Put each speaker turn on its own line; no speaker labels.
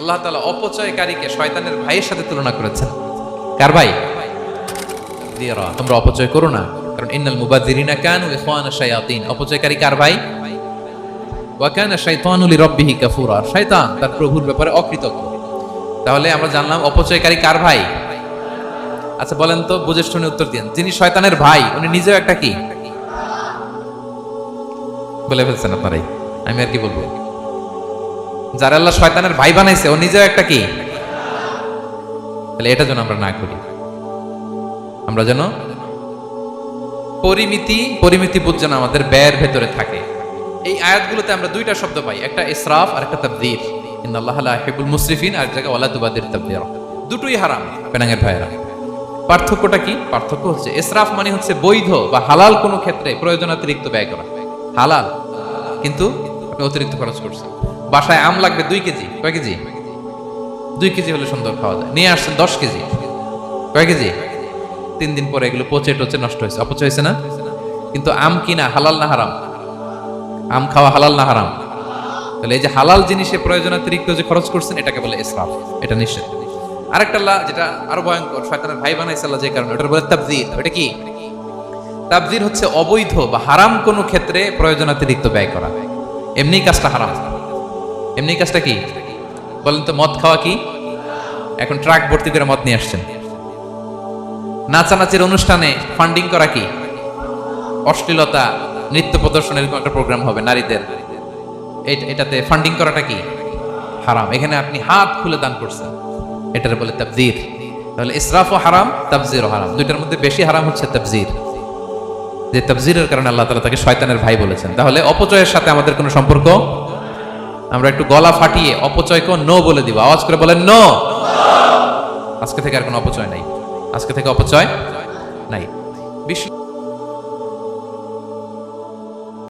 আল্লাহ তাআলা অপচয়কারীকে শয়তানের ভাইয়ের সাথে তুলনা করেছেন। কার ভাই? তোমরা অপচয় করো না, কারণ ইন্নাল মুবাযযিরিনা কানু ইখওয়ানা শায়াতিন। অপচয়কারী কার ভাই? ওয়া কানা শাইতানু লিরাব্বিহি কাফুরা। শয়তান তার প্রভুর ব্যাপারে অকৃতজ্ঞ। তাহলে আমরা জানলাম অপচয়কারী কার ভাই। আচ্ছা বলেন তো, বুঝে শুনে উত্তর দিন। যিনি শয়তানের ভাই উনি নিজেও একটা কি? বলে ফেলছেন আপনারাই, আমি আর কি বলবো। যারা আল্লাহ শয়তানের ভাই বানাইছে ও নিজেও একটা কি? তাহলে এটা যেন আমরা না করি। আমরা যেন পরিমিতি বোধ যেন আমাদের ব্যয়ের ভেতরে থাকে। এই আয়াতগুলোতে আমরা দুইটা শব্দ পাই, একটা ইসরাফ আর একটা তাবযীর। ইন্নাল্লাহা লা ইউহিব্বুল মুসরিফিন, আর জায়গা ওয়ালা তুবাদির তাবযীরা। দুটোই হারাম পেনাঙ্গের ভাইরা। পার্থক্যটা কি? পার্থক্য হচ্ছে ইসরাফ মানে হচ্ছে বৈধ বা হালাল কোনো ক্ষেত্রে প্রয়োজনাতিরিক্ত ব্যয় করা। হালাল, কিন্তু আপনি অতিরিক্ত খরচ করছেন। বাসায় আম লাগবে 2 কেজি। কয় কেজি? 2 কেজি হলে সুন্দর খাওয়া যায়। নিয়ে আসছেন 10 কেজি। কয় কেজি? 3 দিন পরে এগুলো পচে টচে নষ্ট হয়েছে, অপচয় হয়েছে না? কিন্তু আম কিনা হালাল না হারাম? আম খাওয়া হালাল না হারাম? তাহলে এই যে হালাল জিনিসে প্রয়োজনাতিরিক্ত যে খরচ করছেন এটাকে বলে ইসরাফ, এটা নিষেধ। আরেকটা আল্লাহ যেটা আরো ভয়ঙ্কর, শয়তানের ভাই বানাইছে আল্লাহ যে কারণে, ওটার বলে তাবযীর। এটা কি? তাবযীর হচ্ছে অবৈধ বা হারাম কোনো ক্ষেত্রে প্রয়োজনাতিরিক্ত ব্যয় করা। এমনি কাজটা হারাম। এমনি কাজটা কি বলেন তো? মদ খাওয়া কি? এখন ট্রাক ভর্তি করে মদ নিয়ে আসছেন। নাচানাচির অনুষ্ঠানে ফান্ডিং করা কি? অশ্লীলতা, নৃত্য প্রদর্শনের একটা প্রোগ্রাম হবে নারীদের, এটাতে ফান্ডিং করাটা কি? হারাম। এখানে আপনি হাত খুলে দান করছেন, এটার বলে তাবযীর। তাহলে ইসরাফও হারাম, তাবযীরও হারাম। দুইটার মধ্যে বেশি হারাম হচ্ছে তাবযীর। যে তাবযীরের কারণে আল্লাহ তাআলা তাকে শয়তানের ভাই বলেছেন। তাহলে অপচয়ের সাথে আমাদের কোনো সম্পর্ক। আমরা একটু গলা ফাটিয়ে অপচয়কে নো বলে দিব। আওয়াজ করে বলেন নো। আজকে থেকে আর কোনো অপচয় নাই। আজকে থেকে অপচয় নাই। বিশ্ব